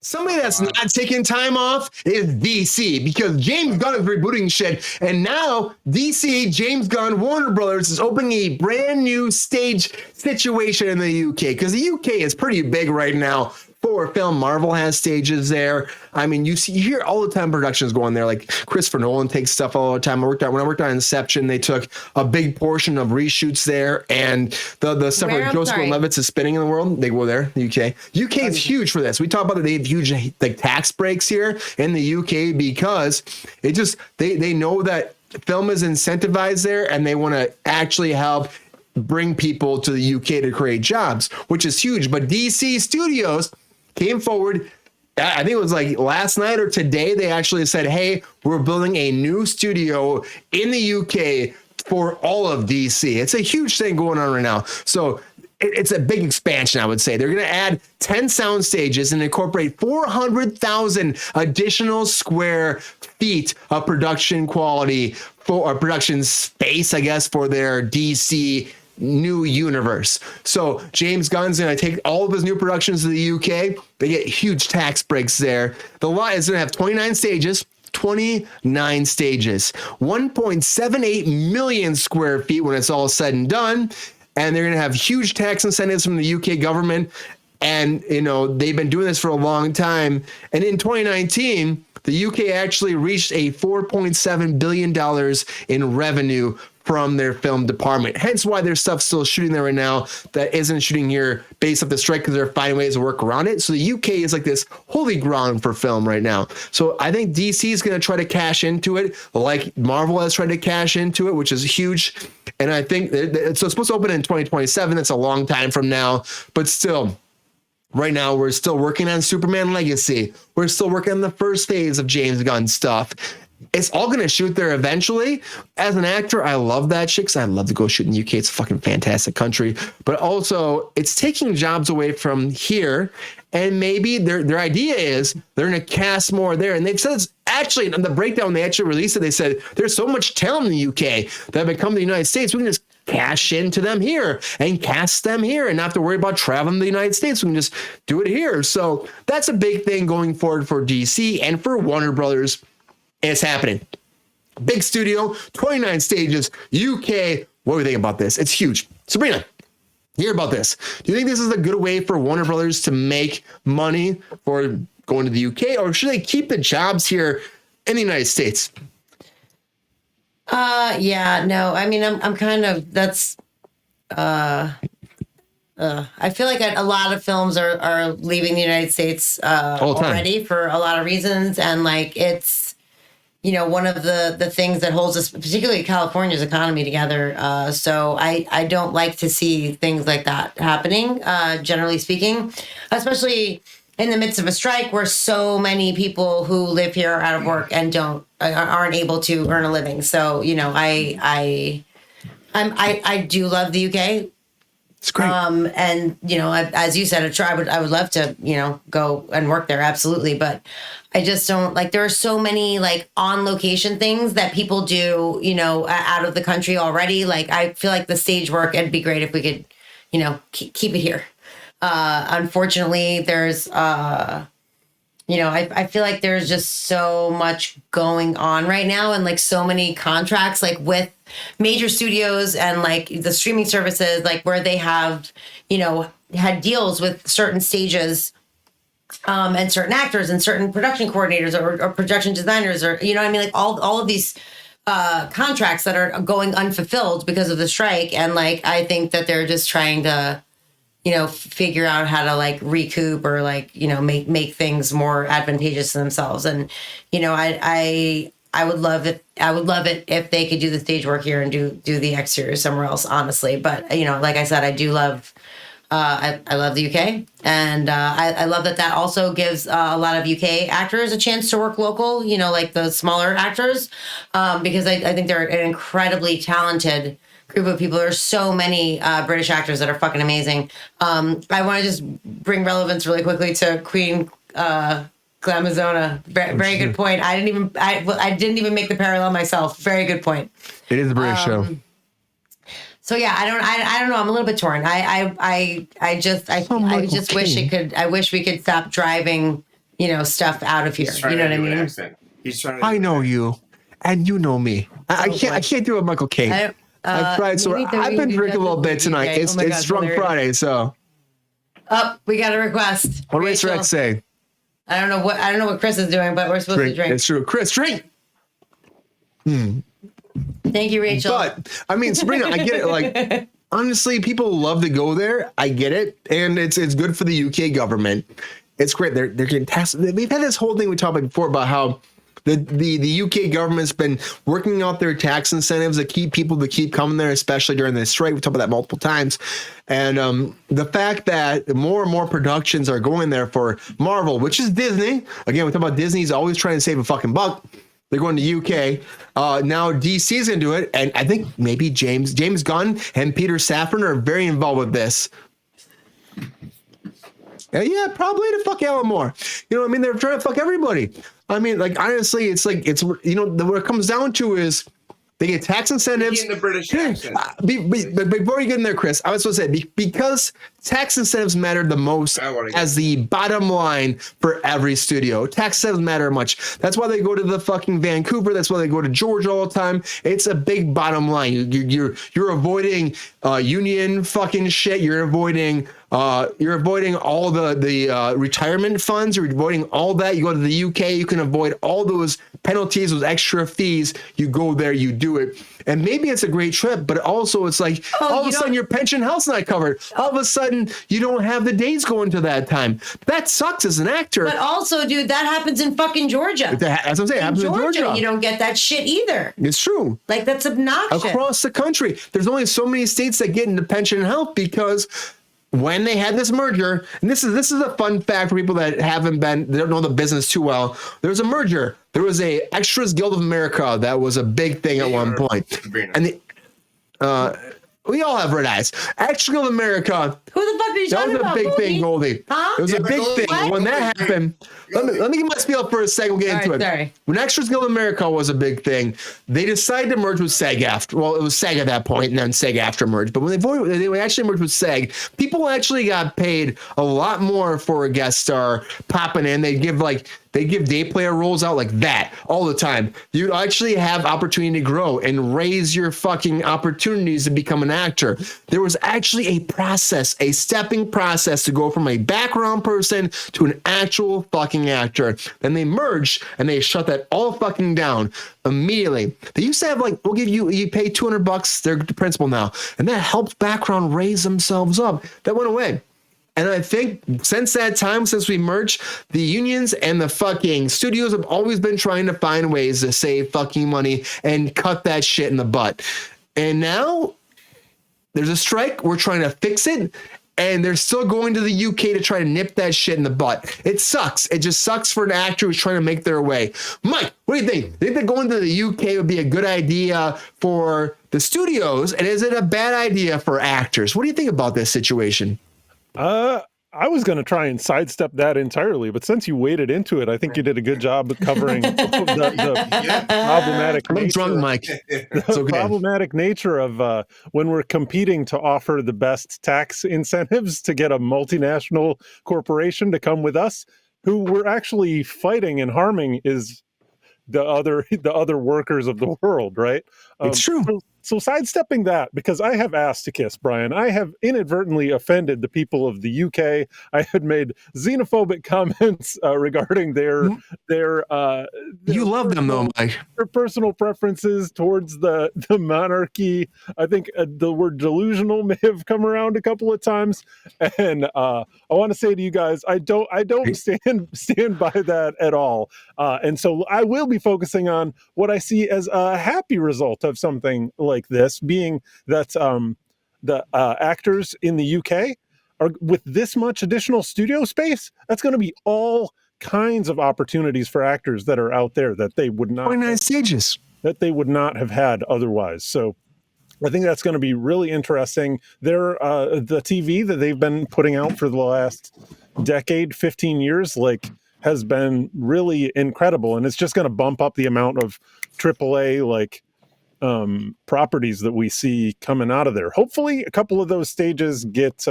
Somebody that's not taking time off is DC because James Gunn is rebooting shit. And now DC, James Gunn, Warner Brothers is opening a brand new stage situation in the UK because the UK is pretty big right now for film. Marvel has stages there. I mean, you hear all the time productions going there. Like Christopher Nolan takes stuff all the time. When I worked on Inception, they took a big portion of reshoots there, and the stuff where Joseph Gordon-Levitt is spinning in the world, they go there. The UK is huge for this. We talk about that they have huge like tax breaks here in the UK because it just they know that film is incentivized there, and they want to actually help bring people to the UK to create jobs, which is huge. But DC Studios came forward. I think it was like last night or today. They actually said, hey, we're building a new studio in the UK for all of DC. It's a huge thing going on right now. So it's a big expansion, I would say. They're going to add 10 sound stages and incorporate 400,000 additional square feet of production quality for production space, I guess, for their DC new universe. So James Gunn's going to take all of his new productions to the UK. They get huge tax breaks there. The lot is going to have 29 stages. 29 stages, 1.78 million square feet when it's all said and done. And they're going to have huge tax incentives from the UK government. And, you know, they've been doing this for a long time. And in 2019, the UK actually reached a $4.7 billion in revenue from their film department. Hence why there's stuff still shooting there right now that isn't shooting here based off the strike because they're finding ways to work around it. So the UK is like this holy ground for film right now. So I think DC is going to try to cash into it like Marvel has tried to cash into it, which is huge. And I think so it's supposed to open in 2027. That's a long time from now, but still. Right now, we're still working on Superman Legacy. We're still working on the first phase of James Gunn stuff. It's all going to shoot there eventually. As an actor, I love that shit because I love to go shoot in the UK. It's a fucking fantastic country. But also, it's taking jobs away from here. And maybe their idea is they're going to cast more there. And they've said it's actually, in the breakdown, they actually released it. They said there's so much talent in the UK that have come to the United States. We can just cash into them here and cast them here and not have to worry about traveling to the United States. We can just do it here. So that's a big thing going forward for DC and for Warner Brothers. And it's happening. Big studio, 29 stages, UK. What do you think about this? It's huge. Sabrina, hear about this. Do you think this is a good way for Warner Brothers to make money for going to the UK, or should they keep the jobs here in the United States? Yeah, no, I mean, I'm kind of, that's, I feel like a lot of films are leaving the United States, already for a lot of reasons. And like, it's, you know, one of the things that holds us, particularly California's economy together. So I don't like to see things like that happening, generally speaking, especially in the midst of a strike where so many people who live here are out of work and aren't able to earn a living. So, you know, I do love the UK. It's great. And you know, as you said, I would love to, you know, go and work there. Absolutely. But I just don't like, there are so many like on location things that people do, you know, out of the country already. Like, I feel like the stage work, it'd be great if we could, you know, keep it here. Unfortunately, there's, you know, I feel like there's just so much going on right now and like so many contracts like with major studios and like the streaming services, like where they have, you know, had deals with certain stages and certain actors and certain production coordinators or production designers or, you know what I mean? Like all of these contracts that are going unfulfilled because of the strike. And like, I think that they're just trying to, you know, figure out how to like recoup or like, you know, make things more advantageous to themselves. And, you know, I would love it. I would love it if they could do the stage work here and do the exterior somewhere else, honestly. But, you know, like I said, I do love, I love the UK, and I love that also gives a lot of UK actors a chance to work local, you know, like the smaller actors, because I think they're an incredibly talented group of people. There's so many British actors that are fucking amazing. I want to just bring relevance really quickly to Queen Glamazona. Very good point. I didn't even make the parallel myself. Very good point. It is a British show. So yeah, I don't know. I'm a little bit torn. I just wish it could. I wish we could stop driving stuff out of here. He's You trying know to what I do an mean? accent. He's trying to I do know an accent. you, and you know me. I Oh, can't. I boy. can't do a Michael Caine. I've tried. So maybe I've been you drinking a little bit Justice tonight. League, It's DJ. Oh my God, Drunk hilarious. Friday. So Oh, we got a request. what did Racer Rachel. X say? I don't know what Chris is doing, but we're supposed to drink. It's true. Chris, drink. Thank you, Rachel. But I mean, Sabrina, I get it. Like, honestly, people love to go there. I get it, and it's good for the UK government. It's great. They're getting taxed. We've had this whole thing we talked about before about how the UK government's been working out their tax incentives to keep people to keep coming there, especially during this strike. We've talked about that multiple times. And the fact that more and more productions are going there for Marvel, which is Disney. Again, we talk about Disney's always trying to save a fucking buck. They're going to UK. Now DC's gonna do it, and I think maybe James Gunn and Peter Safran are very involved with this. Yeah, probably to fuck Alan Moore. You know what I mean? They're trying to fuck everybody. I mean, like, honestly, it's what it comes down to is they get tax incentives. In the British accent. But before you get in there, Chris, I was supposed to say, because tax incentives matter the most as the bottom line for every studio. Tax incentives matter much. That's why they go to the fucking Vancouver. That's why they go to Georgia all the time. It's a big bottom line. You're avoiding union fucking shit. You're avoiding all the retirement funds. You're avoiding all that. You go to the UK, you can avoid all those penalties, those extra fees. You go there, you do it. And maybe it's a great trip, but also it's like all of a sudden your pension health's not covered. All of a sudden you don't have the days going to that time. That sucks as an actor. But also, dude, that happens in fucking Georgia. That's what I'm saying. It happens in Georgia. You don't get that shit either. It's true. Like, that's obnoxious. Across the country, there's only so many states that get into pension and health because when they had this merger, and this is a fun fact for people that they don't know the business too well. There was a merger. There was a Extras Guild of America that was a big thing at one point, and we all have red eyes. Extras Guild of America. Who the fuck are you talking about? That was a big thing, Goldie. Huh? It was a big thing. What? When that happened, let me get my spiel for a second. We'll get into it. Sorry. When Extras Guild America was a big thing, they decided to merge with SAG after. Well, it was SAG at that point, and then SAG after merged. But when they actually merged with SAG, people actually got paid a lot more for a guest star popping in. They give day player roles out like that all the time. You actually have opportunity to grow and raise your fucking opportunities to become an actor. There was actually a stepping process to go from a background person to an actual fucking actor. Then they merged and they shut that all fucking down immediately. They used to have you pay $200, they're the principal now. And that helped background raise themselves up. That went away. And I think since that time, since we merged, the unions and the fucking studios have always been trying to find ways to save fucking money and cut that shit in the butt. And now there's a strike. We're trying to fix it. And they're still going to the UK to try to nip that shit in the butt. It sucks. It just sucks for an actor who's trying to make their way. Mike, what do you think? Do you think that going to the UK would be a good idea for the studios? And is it a bad idea for actors? What do you think about this situation? I was going to try and sidestep that entirely, but since you waded into it, I think you did a good job of covering the problematic nature. I'm drunk, Mike. It's okay. Problematic nature of when we're competing to offer the best tax incentives to get a multinational corporation to come with us, who we're actually fighting and harming is the other workers of the world, right? It's true. So sidestepping that, because I have asked to kiss, Brian, I have inadvertently offended the people of the UK. I had made xenophobic comments regarding their you love them though, Mike. Their personal preferences towards the monarchy. I think the word delusional may have come around a couple of times, and I want to say to you guys, I don't stand by that at all. And so I will be focusing on what I see as a happy result of something like this, being that the actors in the UK are with this much additional studio space. That's going to be all kinds of opportunities for actors that are out there that they would not 29 stages that they would not have had otherwise. So I think that's going to be really interesting. The TV that they've been putting out for the last decade, 15 years, has been really incredible, and it's just going to bump up the amount of AAA properties that we see coming out of there. Hopefully a couple of those stages get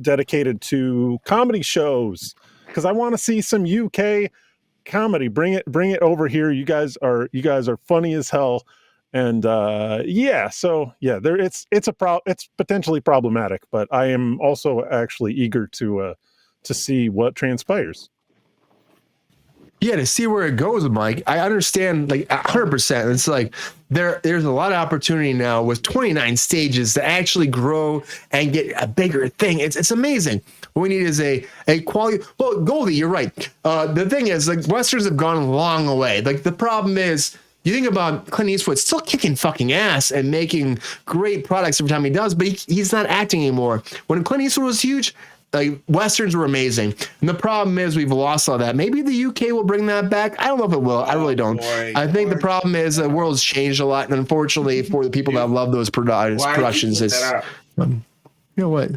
dedicated to comedy shows because I want to see some UK comedy. Bring it over here. You guys are funny as hell. And it's potentially problematic, but I am also actually eager to see what transpires. Yeah, to see where it goes, Mike. I understand, like 100%. It's like there's a lot of opportunity now with 29 stages to actually grow and get a bigger thing. It's amazing. What we need is a quality. Well, Goldie, you're right. The thing is, like, westerns have gone a long way. Like, the problem is, you think about Clint Eastwood still kicking fucking ass and making great products every time he does, but he's not acting anymore. When Clint Eastwood was huge, like, westerns were amazing. And the problem is we've lost all that. Maybe the UK will bring that back. I don't know if it will. I really don't. I think the problem is the world's changed a lot, and unfortunately for the people that love those productions, it's you know what?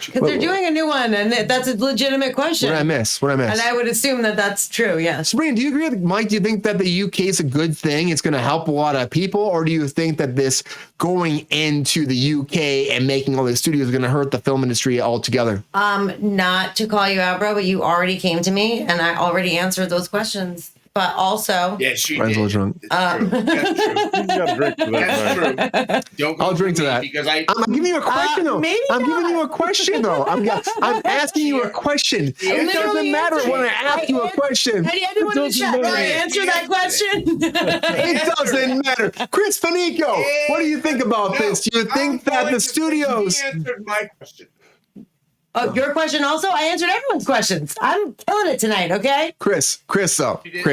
Because they're doing a new one, and that's a legitimate question. What did I miss? And I would assume that that's true, yes. Sabrina, do you agree with Mike? Do you think that the UK is a good thing? It's going to help a lot of people? Or do you think that this going into the UK and making all these studios is going to hurt the film industry altogether? Not to call you out, bro, but you already came to me, and I already answered those questions. But also, yeah, she did. That's true. That's true. You gotta drink to that. That's true. Don't go I'll drink to that. Because I'm giving you a question, though. I'm giving you a question, though. I'm asking you a question. It doesn't matter when I ask you a question. Anyone in the chat, will I answer that question? It doesn't matter. Chris Panico, what do you think about this? Do you think that the studios... He answered my question. Your question also? I answered everyone's questions. I'm killing it tonight, okay? Chris, though. He did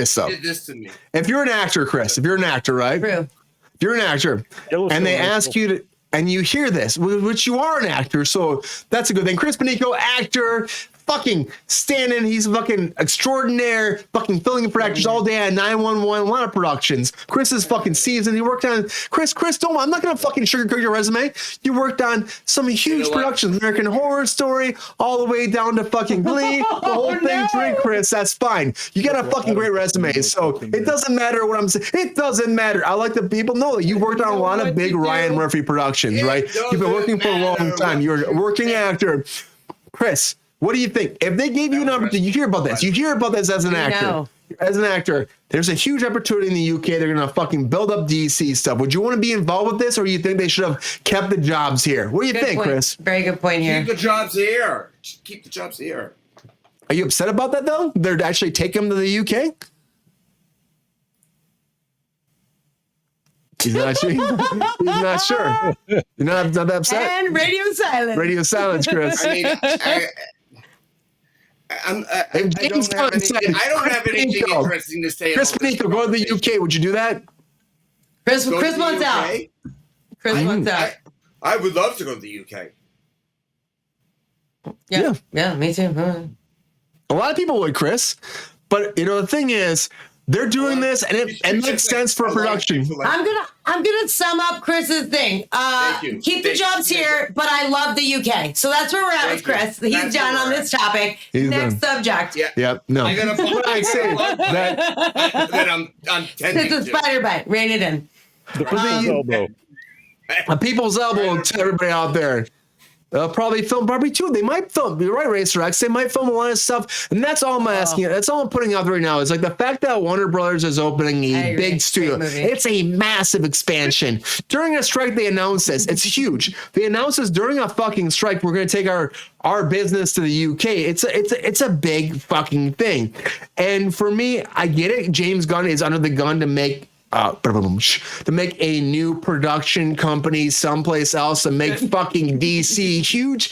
this to me. If you're an actor, Chris, right? True. If you're an actor, and they ask you to, and you hear this, which you are an actor, so that's a good thing. Chris Panico, actor, fucking standing, he's fucking extraordinaire, fucking filling for actors all day at 911, a lot of productions. Chris is fucking seasoned. He worked on Chris, I'm not gonna fucking sugarcoat your resume. You worked on some huge productions, American Horror Story, all the way down to fucking Glee, the whole thing. Drink, Chris, that's fine. You got a fucking great resume, so it doesn't matter what I'm saying. It doesn't matter. I like the people know that you worked on a lot of big Ryan Murphy productions, right? You've been working for a long time. You're a working actor. Chris, what do you think? If they gave you an opportunity, you hear about this. You hear about this as an actor. No. As an actor, there's a huge opportunity in the UK. They're going to fucking build up DC stuff. Would you want to be involved with this, or do you think they should have kept the jobs here? What do you think, point. Chris? Very good point here. Keep the jobs here. Keep the jobs here. Are you upset about that, though? They're actually taking them to the UK? He's not sure. He's not sure. You're not upset? And radio silence. Radio silence, Chris. I mean, I don't have anything interesting to say. Chris Panico, go to the UK. Would you do that? Chris wants out. Chris wants out. I would love to go to the UK. Yeah, me too. A lot of people would, Chris. But the thing is, they're doing this, and it makes sense for production. I'm gonna sum up Chris's thing. Keep the jobs here, but I love the UK. So that's where we're at with Chris. He's done on this topic. Next subject. Yep. No. I'm gonna I say that I'm tending It's a spider bite. Rein it in. The people's elbow. A people's elbow to everybody out there. They'll probably film Barbie too. They might film. You're right, Racer X. They might film a lot of stuff, and that's all I'm asking. That's all I'm putting out there right now. Is like the fact that Warner Brothers is opening a big studio. It's a massive expansion. During a strike, they announced this. It's huge. They announced this during a fucking strike. We're going to take our business to the UK. It's a big fucking thing. And for me, I get it. James Gunn is under the gun to make a new production company someplace else and make fucking DC huge.